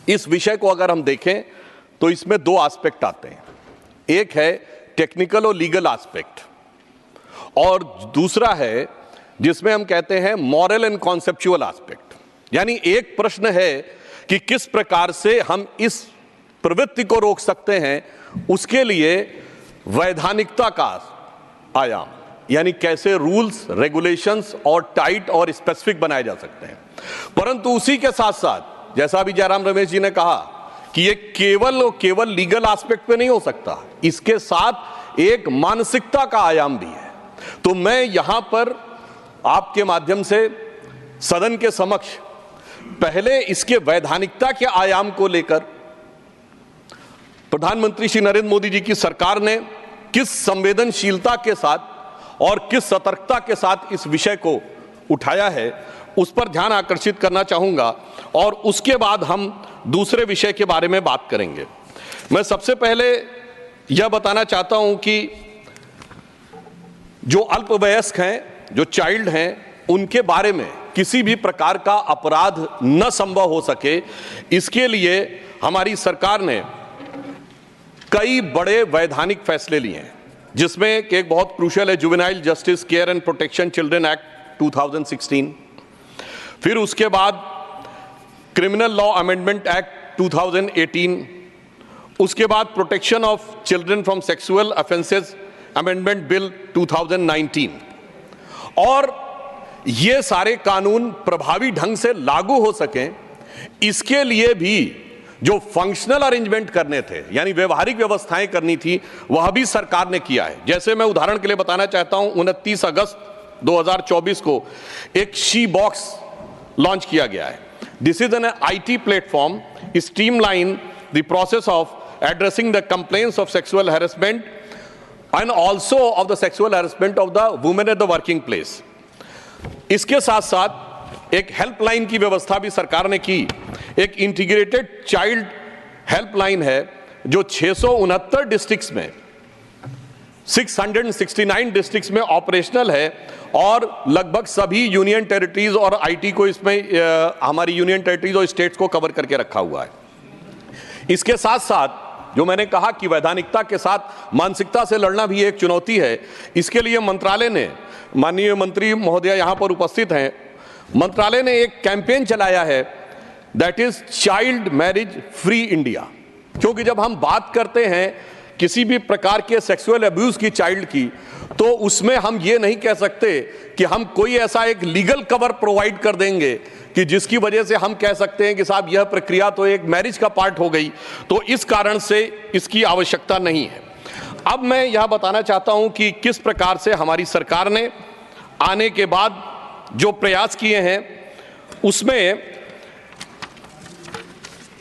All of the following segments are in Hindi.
इस विषय को अगर हम देखें तो इसमें दो एस्पेक्ट आते हैं। एक है टेक्निकल और लीगल एस्पेक्ट, और दूसरा है जिसमें हम कहते हैं मॉरल एंड कॉन्सेप्चुअल एस्पेक्ट। यानी एक प्रश्न है कि किस प्रकार से हम इस प्रवृत्ति को रोक सकते हैं, उसके लिए वैधानिकता का आयाम, यानी कैसे रूल्स, रेगुलेशंस और टाइट और स्पेसिफिक बनाए जा सकते हैं। परंतु उसी के साथ साथ जैसा अभी जयराम रमेश जी ने कहा कि ये केवल और केवल लीगल एस्पेक्ट पे नहीं हो सकता, इसके साथ एक मानसिकता का आयाम भी है। तो मैं यहां पर आपके माध्यम से सदन के समक्ष पहले इसके वैधानिकता के आयाम को लेकर प्रधानमंत्री श्री नरेंद्र मोदी जी की सरकार ने किस संवेदनशीलता के साथ और किस सतर्कता के साथ इस विषय को उठाया है, उस पर ध्यान आकर्षित करना चाहूंगा, और उसके बाद हम दूसरे विषय के बारे में बात करेंगे। मैं सबसे पहले यह बताना चाहता हूं कि जो अल्पवयस्क हैं, जो चाइल्ड हैं, उनके बारे में किसी भी प्रकार का अपराध न संभव हो सके, इसके लिए हमारी सरकार ने कई बड़े वैधानिक फैसले लिए हैं, जिसमें एक बहुत क्रूशियल है juvenile justice care and protection children act 2016, फिर उसके बाद क्रिमिनल लॉ अमेंडमेंट एक्ट 2018, उसके बाद protection of children from sexual offences amendment bill 2019। और ये सारे कानून प्रभावी ढंग से लागू हो सकें, इसके लिए भी जो फंक्शनल अरेंजमेंट करने थे, यानी व्यवहारिक व्यवस्थाएं करनी थी, वह भी सरकार ने किया है। जैसे मैं उदाहरण के लिए बताना चाहता हूं, 29 अगस्त 2024 को एक शी बॉक्स लॉन्च किया गया है। This is an IT platform streamline the process of addressing the complaints of sexual harassment and also of the sexual harassment of the women at the working place. इसके साथ साथ एक हेल्पलाइन की व्यवस्था भी सरकार ने की। एक इंटीग्रेटेड चाइल्ड हेल्पलाइन है जो 669 डिस्ट्रिक्ट्स में 669 डिस्ट्रिक्ट्स में ऑपरेशनल है, और लगभग सभी यूनियन टेरिटरीज और IT को इसमें हमारी यूनियन टेरिटरीज और स्टेट्स को कवर करके रखा हुआ है। इसके साथ साथ जो मैंने कहा कि वैधानिकता के साथ मानसिकता से लड़ना भी एक चुनौती है, इसके लिए मंत्रालय ने, माननीय मंत्री महोदय यहां पर उपस्थित हैं, मंत्रालय ने एक कैंपेन चलाया है, that is child marriage free India. क्योंकि जब हम बात करते हैं किसी भी प्रकार के सेक्सुअल अब्यूज की चाइल्ड की, तो उसमें हम ये नहीं कह सकते कि हम कोई ऐसा एक लीगल कवर प्रोवाइड कर देंगे कि जिसकी वजह से हम कह सकते हैं कि साहब यह प्रक्रिया तो एक मैरिज का पार्ट हो गई, तो इस कारण से इसकी आवश्यकता नहीं है। अब मैं यह बताना चाहता हूं कि किस प्रकार से हमारी सरकार ने आने के बाद जो प्रयास किए हैं, उसमें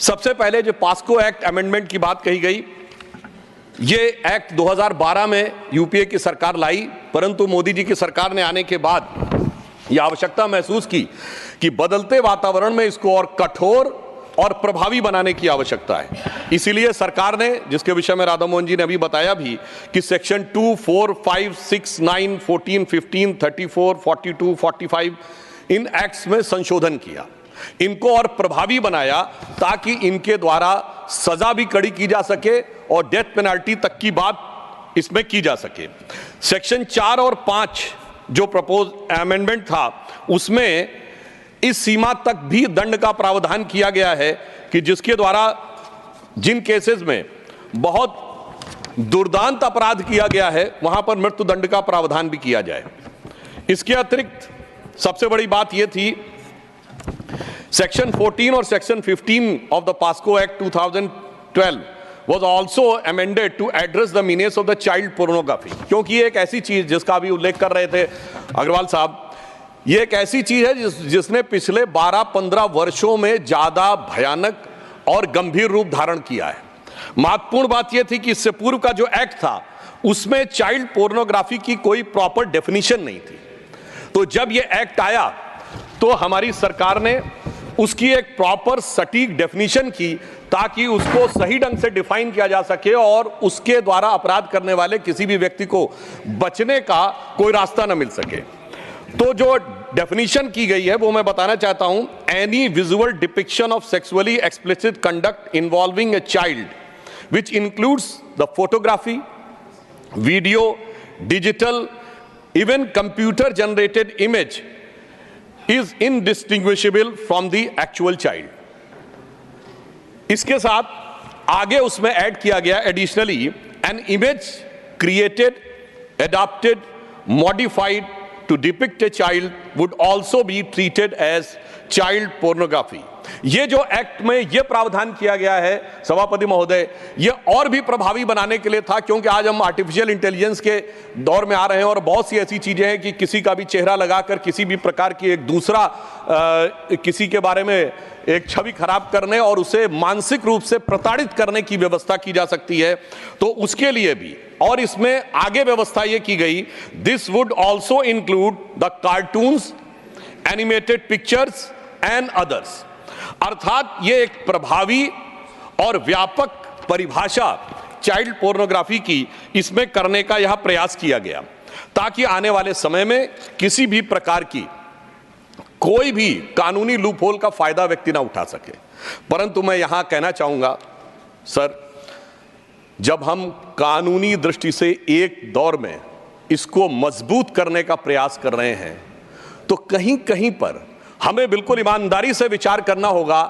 सबसे पहले जो पास्को एक्ट अमेंडमेंट की बात कही गई, ये एक्ट 2012 में UPA की सरकार लाई, परंतु मोदी जी की सरकार ने आने के बाद यह आवश्यकता महसूस की कि बदलते वातावरण में इसको और कठोर और प्रभावी बनाने की आवश्यकता है। इसीलिए सरकार ने, जिसके विषय में राधा मोहन जी ने अभी बताया भी, कि सेक्शन 2, 4, 5, 6, 9, 14, 15, 34, 42, 45 इन एक्ट्स में संशोधन किया, इनको और प्रभावी बनाया, ताकि इनके द्वारा सजा भी कड़ी की जा सके और डेथ पेनल्टी तक की बात इसमें की जा सके। सेक्शन 4 और 5 जो प्रपोज अमेंडमेंट था, उसमें इस सीमा तक भी दंड का प्रावधान किया गया है कि जिसके द्वारा जिन केसेस में बहुत दुर्दांत अपराध किया गया है, वहां पर मृत्यु दंड का प्रावधान भी किया जाए। इसके अतिरिक्त सबसे बड़ी बात यह थी, सेक्शन 14 और section 15 of the POCSO act 2012 was also amended to address the menace of the child pornography। क्योंकि ये एक ऐसी चीज, जिसका भी उल्लेख कर रहे थे अग्रवाल साहब, ये एक ऐसी चीज है जिसने पिछले 12-15 वर्षों में ज्यादा भयानक और गंभीर रूप धारण किया है। महत्वपूर्ण बात यह थी कि इससे पूर्व का जो एक्ट था, उसमें चाइल्ड पोर्नोग्राफी की कोई प्रॉपर डेफिनेशन नहीं थी। तो जब ये एक्ट आया, तो हमारी सरकार ने उसकी एक प्रॉपर सटीक डेफिनेशन की, ताकि उसको सही ढंग से डिफाइन किया जा सके और उसके द्वारा अपराध करने वाले किसी भी व्यक्ति को बचने का कोई रास्ता न मिल सके। तो जो डेफिनेशन की गई है वो मैं बताना चाहता हूं, any visual depiction of sexually explicit conduct involving a child which includes the photography, video, digital, even computer generated image is indistinguishable from the actual child. इसके साथ आगे उसमें ऐड किया गया additionally, an image created, adapted, modified to depict a child would also be treated as child pornography। ये जो एक्ट में ये प्रावधान किया गया है सभापति महोदय, ये और भी प्रभावी बनाने के लिए था, क्योंकि आज हम आर्टिफिशियल इंटेलिजेंस के दौर में आ रहे हैं और बहुत सी ऐसी चीजें हैं कि किसी का भी चेहरा लगाकर किसी भी प्रकार की एक दूसरा किसी के बारे में एक छवि खराब करने और उसे मानसिक रूप से प्रताड़ित करने की व्यवस्था की जा सकती है। तो उसके लिए भी, और इसमें आगे व्यवस्था यह की गई, this would also include the cartoons, animated pictures and others. अर्थात ये एक प्रभावी और व्यापक परिभाषा चाइल्ड पोर्नोग्राफी की इसमें करने का यह प्रयास किया गया, ताकि आने वाले समय में किसी भी प्रकार की कोई भी कानूनी लूपहोल का फायदा व्यक्ति ना उठा सके। परंतु मैं यहां कहना चाहूंगा सर, जब हम कानूनी दृष्टि से एक दौर में इसको मजबूत करने का प्रयास कर रहे हैं, तो कहीं कहीं पर हमें बिल्कुल ईमानदारी से विचार करना होगा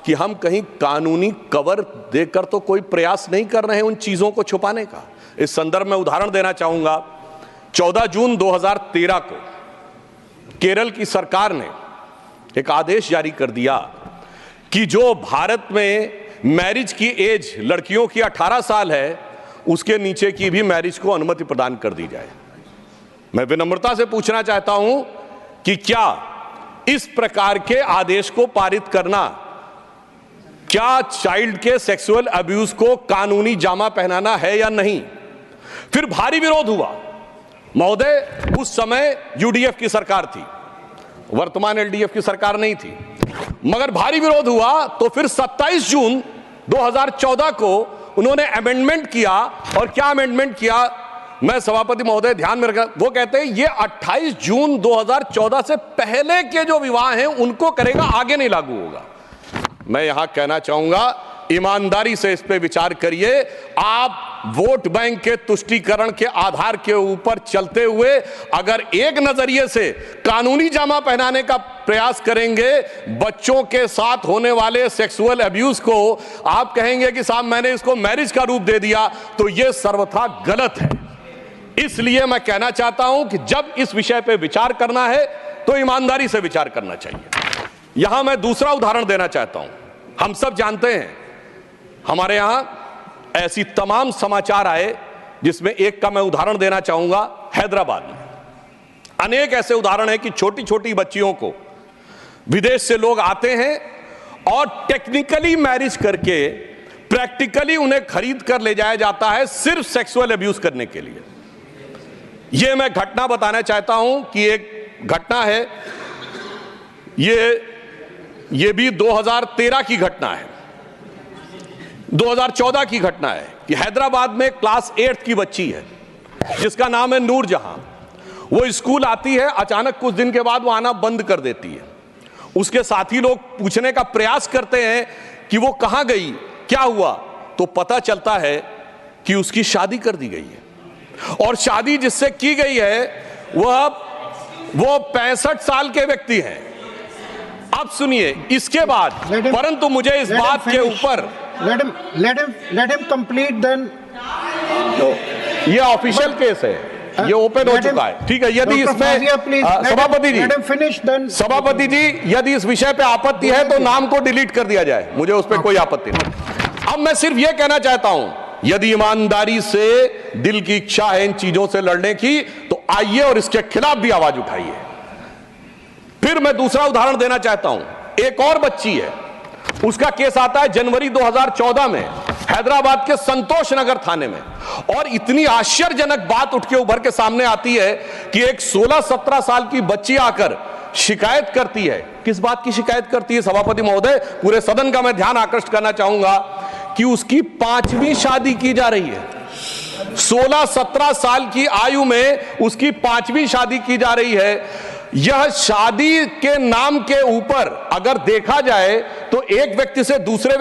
कि हम कहीं कानूनी कवर देकर तो कोई प्रयास नहीं कर रहे हैं उन चीजों को छुपाने का। इस संदर्भ में उदाहरण देना चाहूंगा, 14 जून 2013 को केरल की सरकार ने एक आदेश जारी कर दिया कि जो भारत में मैरिज की एज लड़कियों की 18 साल है, उसके नीचे की भी मैरिज को अनुमति प्रदान कर दी जाए। मैं विनम्रता से पूछना चाहता हूं कि क्या इस प्रकार के आदेश को पारित करना, क्या चाइल्ड के सेक्सुअल अब्यूज को कानूनी जामा पहनाना है या नहीं? फिर भारी विरोध हुआ महोदय। उस समय यूडीएफ की सरकार थी, वर्तमान एलडीएफ की सरकार नहीं थी, मगर भारी विरोध हुआ। तो फिर 27 जून 2014 को उन्होंने अमेंडमेंट किया, और क्या अमेंडमेंट किया मैं सभापति महोदय ध्यान में रखा, वो कहते हैं ये 28 जून 2014 से पहले के जो विवाह हैं उनको करेगा, आगे नहीं लागू होगा। मैं यहां कहना चाहूंगा, ईमानदारी से इस पे विचार करिए। आप वोट बैंक के तुष्टीकरण के आधार के ऊपर चलते हुए अगर एक नजरिए से कानूनी जामा पहनाने का प्रयास करेंगे बच्चों के साथ होने वाले सेक्सुअल अब्यूज को, आप कहेंगे कि साहब मैंने इसको मैरिज का रूप दे दिया, तो यह सर्वथा गलत है। इसलिए मैं कहना चाहता हूं कि जब इस विषय पे विचार करना है तो ईमानदारी से विचार करना चाहिए। यहां मैं दूसरा उदाहरण देना चाहता हूं। हम सब जानते हैं, हमारे यहां ऐसी तमाम समाचार आए, जिसमें एक का मैं उदाहरण देना चाहूंगा। हैदराबाद में अनेक ऐसे उदाहरण हैं कि छोटी छोटी बच्चियों को विदेश से लोग आते हैं और टेक्निकली मैरिज करके प्रैक्टिकली उन्हें खरीद कर ले जाया जाता है सिर्फ सेक्सुअल अब्यूज करने के लिए। यह मैं घटना बताना चाहता हूं कि एक घटना है, ये भी 2013 की घटना है, 2014 की घटना है कि हैदराबाद में क्लास 8 की बच्ची है जिसका नाम है नूरजहां। वो स्कूल आती है, अचानक कुछ दिन के बाद वो आना बंद कर देती है। उसके साथी लोग पूछने का प्रयास करते हैं कि वो कहां गई, क्या हुआ, तो पता चलता है कि उसकी शादी कर दी गई है, और शादी जिससे की गई है वो 65 साल के व्यक्ति हैं। अब सुनिए इसके बाद, परंतु मुझे इस बात के ऊपर let him complete then। ये ऑफिशियल केस है, ये ओपन हो चुका है, ठीक है। यदि इसमें सभापति जी यदि इस विषय पे आपत्ति है तो नाम को डिलीट कर दिया जाए, मुझे उस पर कोई आपत्ति नहीं। अब मैं सिर्फ ये कहना चाहता हूं, यदि ईमानदारी से दिल की इच्छा है इन चीजों से लड़ने की, तो आइए और इसके खिलाफ भी आवाज उठाइए। फिर मैं दूसरा उदाहरण देना चाहता हूं। एक और बच्ची है, उसका केस आता है जनवरी 2014 में हैदराबाद के संतोष नगर थाने में, और इतनी आश्चर्यजनक बात उठ के उभर के सामने आती है कि एक 16-17 साल की बच्ची आकर शिकायत करती है। किस बात की शिकायत करती है सभापति महोदय? पूरे सदन का मैं ध्यान आकृष्ट करना चाहूंगा कि उसकी 5वीं शादी की जा रही है। 16-17 साल की आयु में उसकी 5वीं शादी की जा रही है। यह शादी के नाम के ऊपर अगर देखा जाए तो एक व्यक्ति से दूसरे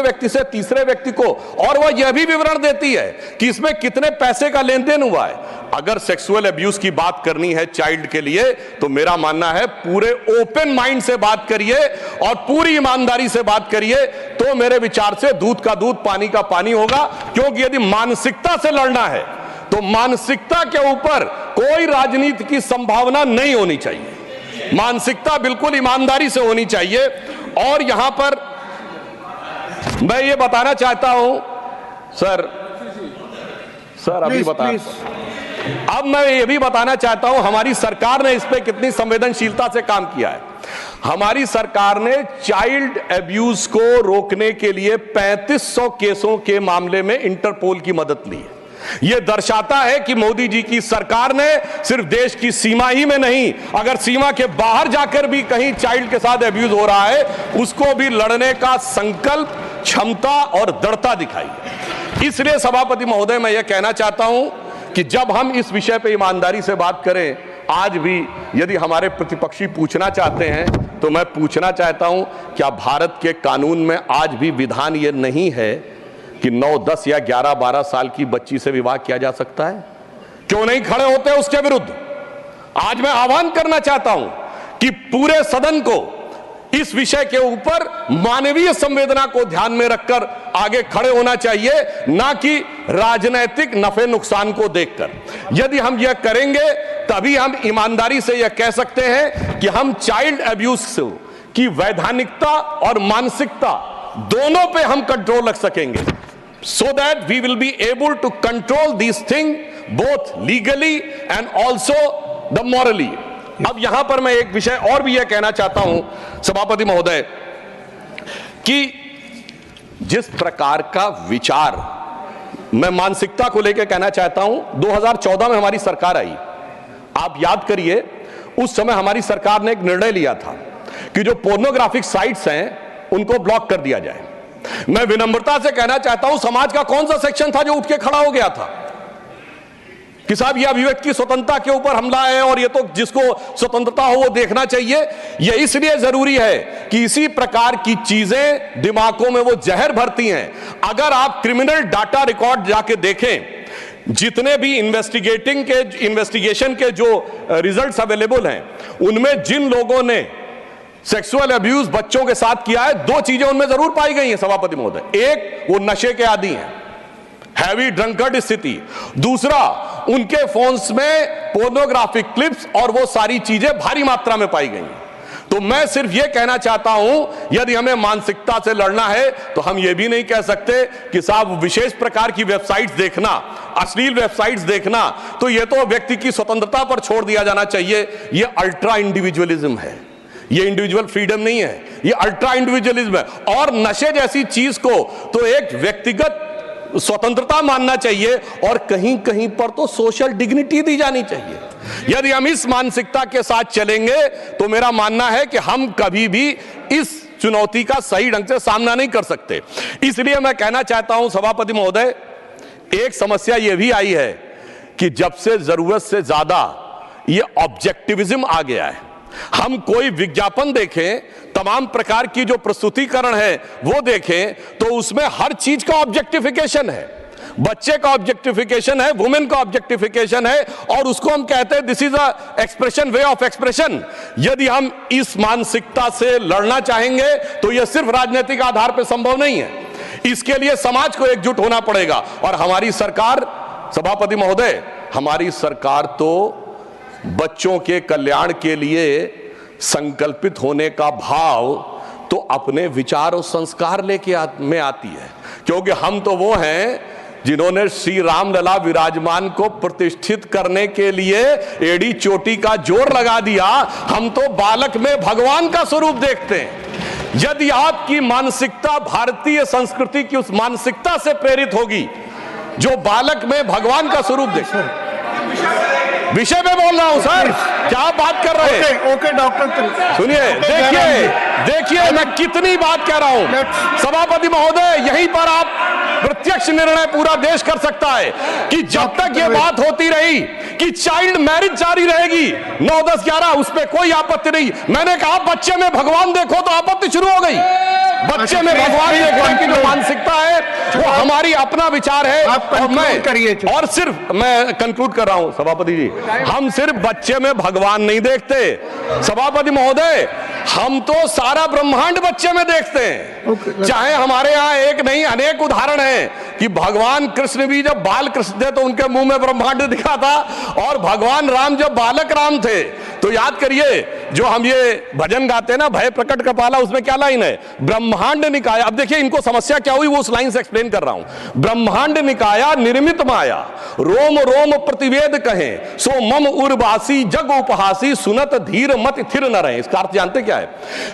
व्यक्ति से तीसरे व्यक्ति को, और वह यह भी विवरण देती है कि इसमें कितने पैसे का लेन देन हुआ है। अगर सेक्सुअल अब्यूज की बात करनी है चाइल्ड के लिए तो मेरा मानना है पूरे ओपन माइंड से बात करिए और पूरी ईमानदारी से बात करिए, तो मेरे विचार से दूध का दूध पानी का पानी होगा। क्योंकि यदि मानसिकता से लड़ना है तो मानसिकता के ऊपर कोई राजनीति की संभावना नहीं होनी चाहिए, मानसिकता बिल्कुल ईमानदारी से होनी चाहिए। और यहां पर मैं ये बताना चाहता हूं सर अभी बता, अब मैं ये भी बताना चाहता हूं हमारी सरकार ने इस पे कितनी संवेदनशीलता से काम किया है। हमारी सरकार ने चाइल्ड अब्यूज को रोकने के लिए 3500 केसों के मामले में इंटरपोल की मदद ली है। यह दर्शाता है कि मोदी जी की सरकार ने सिर्फ देश की सीमा ही में नहीं, अगर सीमा के बाहर जाकर भी कहीं चाइल्ड के साथ अब्यूज हो रहा है उसको भी लड़ने का संकल्प, क्षमता और दृढ़ता दिखाई है। इसलिए सभापति महोदय मैं यह कहना चाहता हूं कि जब हम इस विषय पर ईमानदारी से बात करें, आज भी यदि हमारे प्रतिपक्षी पूछना चाहते हैं तो मैं पूछना चाहता हूं, क्या भारत के कानून में आज भी विधान यह नहीं है कि 9, 10 या 11, 12 साल की बच्ची से विवाह किया जा सकता है? क्यों नहीं खड़े होते उसके विरुद्ध? आज मैं आह्वान करना चाहता हूं कि पूरे सदन को इस विषय के ऊपर मानवीय संवेदना को ध्यान में रखकर आगे खड़े होना चाहिए, ना कि राजनीतिक नफे नुकसान को देखकर। यदि हम यह करेंगे तभी हम ईमानदारी से यह कह सकते हैं कि हम चाइल्ड अब्यूज की वैधानिकता और मानसिकता दोनों पे हम कंट्रोल रख सकेंगे, so that we will be able to control these things both legally and also the morally। अब यहां पर मैं एक विषय और भी यह कहना चाहता हूं सभापति महोदय कि जिस प्रकार का विचार मैं मानसिकता को लेकर कहना चाहता हूं, 2014 में हमारी सरकार आई, आप याद करिए उस समय हमारी सरकार ने एक निर्णय लिया था कि जो पोर्नोग्राफिक साइट्स हैं उनको ब्लॉक कर दिया जाए। मैं विनम्रता से कहना चाहता हूं समाज का कौन सा सेक्शन था जो उठ के खड़ा हो गया था कि साहब ये अभिव्यक्ति की स्वतंत्रता के ऊपर हमला है और ये तो जिसको स्वतंत्रता हो वो देखना चाहिए। यह इसलिए जरूरी है कि इसी प्रकार की चीजें दिमागों में वो जहर भरती हैं। अगर आप क्रिमिनल डाटा रिकॉर्ड जाके देखें, जितने भी इन्वेस्टिगेशन के जो रिजल्ट्स अवेलेबल हैं उनमें जिन लोगों ने सेक्सुअल अब्यूज बच्चों के साथ किया है, 2 चीजें उनमें जरूर पाई गई हैं सभापति महोदय। एक, वो नशे के आदी हैं, हैवी ड्रंकर्ड स्थिति। दूसरा, उनके फोन्स में पोर्नोग्राफिक क्लिप्स और वो सारी चीजें भारी मात्रा में पाई गई। तो मैं सिर्फ ये कहना चाहता हूं, यदि हमें मानसिकता से लड़ना है तो हम ये भी नहीं कह सकते कि साहब विशेष प्रकार की वेबसाइट्स देखना, अश्लील वेबसाइट्स देखना, तो ये तो व्यक्ति की स्वतंत्रता पर छोड़ दिया जाना चाहिए। ये अल्ट्रा इंडिविजुअलिज्म है, ये इंडिविजुअल फ्रीडम नहीं है, ये अल्ट्रा इंडिविजुअलिज्म है। और नशे जैसी चीज को तो एक व्यक्तिगत स्वतंत्रता मानना चाहिए और कहीं कहीं पर तो सोशल डिग्निटी दी जानी चाहिए। यदि हम इस मानसिकता के साथ चलेंगे तो मेरा मानना है कि हम कभी भी इस चुनौती का सही ढंग से सामना नहीं कर सकते। इसलिए मैं कहना चाहता हूं सभापति महोदय, एक समस्या यह भी आई है कि जब से जरूरत से ज्यादा ये ऑब्जेक्टिविज्म आ गया है। हम कोई विज्ञापन देखें, तमाम प्रकार की जो प्रस्तुतिकरण है वो देखें तो उसमें हर चीज का ऑब्जेक्टिफिकेशन है। बच्चे का ऑब्जेक्टिफिकेशन है, वुमेन का ऑब्जेक्टिफिकेशन है, और उसको हम कहते हैं this is a expression, way of expression. यदि हम इस मानसिकता से लड़ना चाहेंगे तो यह सिर्फ राजनीतिक आधार पर संभव नहीं है। इसके लिए समाज को एकजुट होना पड़ेगा। और हमारी सरकार, सभापति महोदय, हमारी सरकार तो बच्चों के कल्याण के लिए संकल्पित होने का भाव तो अपने विचार और संस्कार लेके में आती है, क्योंकि हम तो वो हैं जिन्होंने श्री रामलला विराजमान को प्रतिष्ठित करने के लिए एड़ी चोटी का जोर लगा दिया। हम तो बालक में भगवान का स्वरूप देखते हैं। यदि आपकी मानसिकता भारतीय संस्कृति की उस मानसिकता से प्रेरित होगी जो बालक में भगवान का स्वरूप देखते हैं, विषय में बोल रहा हूं सर, क्या आप बात कर रहे हैं? ओके डॉक्टर, सुनिए, देखिए मैं कितनी बात कह रहा हूं। सभापति महोदय, यहीं पर आप प्रत्यक्ष निर्णय पूरा देश कर सकता है कि जब तक ये बात होती रही कि चाइल्ड मैरिज जारी रहेगी 9, 10, 11 उस पर कोई आपत्ति नहीं। मैंने कहा बच्चे में भगवान देखो तो आपत्ति शुरू हो गई। बच्चे में भगवान देखने की जो मानसिकता है वो हमारी अपना विचार है। और सिर्फ मैं कंक्लूड कर रहा हूं सभापति जी, हम सिर्फ बच्चे में भगवान नहीं देखते सभापति महोदय, हम तो सारा ब्रह्मांड बच्चे में देखते हैं। चाहे हमारे यहाँ एक नहीं अनेक उदाहरण हैं कि भगवान कृष्ण भी जब बाल कृष्ण थे तो उनके मुंह में ब्रह्मांड दिखा था, और भगवान राम जब बालक राम थे तो याद करिए जो हम ये भजन गाते हैं ना, भय प्रकट कपाला, उसमें क्या लाइन है, ब्रह्मांड निकाया। अब देखिए इनको समस्या क्या हुई वो उस लाइन से एक्सप्लेन कर रहा हूं। ब्रह्मांड निकाया निर्मित माया, रोम रोम प्रतिवेद कहें, सो मम उर्वासी जग उपहासी, सुनत धीर मत थिर न रहे। इसका अर्थ जानते क्या है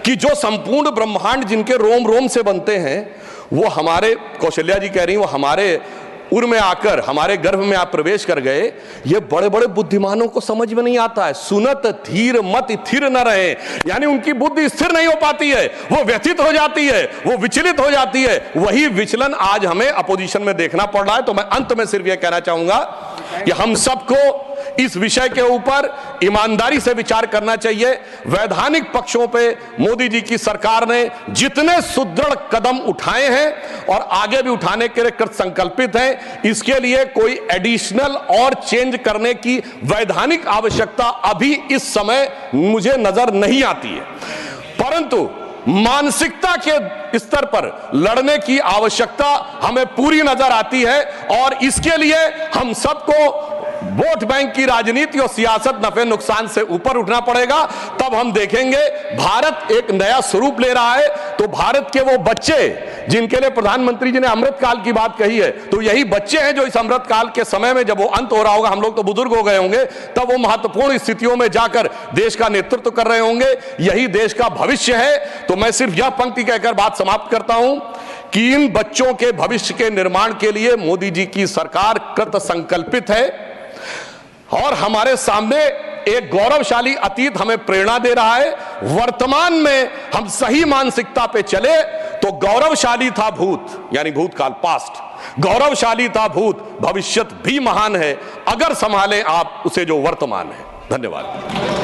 कि जो संपूर्ण ब्रह्मांड जिनके रोम रोम से बनते हैं वो हमारे, कौशल्या जी कह रही वो हमारे उर में आकर हमारे गर्भ में आप प्रवेश कर गए, ये बड़े बड़े बुद्धिमानों को समझ में नहीं आता है। सुनत धीर मत थिर न रहे, यानी उनकी बुद्धि स्थिर नहीं हो पाती है, वो व्यथित हो जाती है, वो विचलित हो जाती है। वही विचलन आज हमें अपोजिशन में देखना पड़ रहा है। तो मैं अंत में सिर्फ यह कहना चाहूंगा कि हम सबको इस विषय के ऊपर ईमानदारी से विचार करना चाहिए। वैधानिक पक्षों पे मोदी जी की सरकार ने जितने सुदृढ़ कदम उठाए हैं और आगे भी उठाने के लिए कृत संकल्पित हैं, इसके लिए कोई एडिशनल और चेंज करने की वैधानिक आवश्यकता अभी इस समय मुझे नजर नहीं आती है। परंतु मानसिकता के स्तर पर लड़ने की आवश्यकता हमें पूरी नजर आती है, और इसके लिए हम सबको वोट बैंक की राजनीति और सियासत नफे नुकसान से ऊपर उठना पड़ेगा। तब हम देखेंगे भारत एक नया स्वरूप ले रहा है। तो भारत के वो बच्चे जिनके लिए प्रधानमंत्री जी ने अमृत काल की बात कही है, तो यही बच्चे हैं जो इस अमृत काल के समय में जब वो अंत हो रहा होगा, हम लोग तो बुजुर्ग हो गए होंगे, तब वो महत्वपूर्ण स्थितियों में जाकर देश का नेतृत्व कर रहे होंगे। यही देश का भविष्य है। तो मैं सिर्फ यह पंक्ति कहकर बात समाप्त करता हूं कि इन बच्चों के भविष्य के निर्माण के लिए मोदी जी की सरकार कृत संकल्पित है, और हमारे सामने एक गौरवशाली अतीत हमें प्रेरणा दे रहा है। वर्तमान में हम सही मानसिकता पे चले तो गौरवशाली था भूत, यानी भूतकाल पास्ट, गौरवशाली था भूत, भविष्यत भी महान है अगर संभालें आप उसे जो वर्तमान है। धन्यवाद।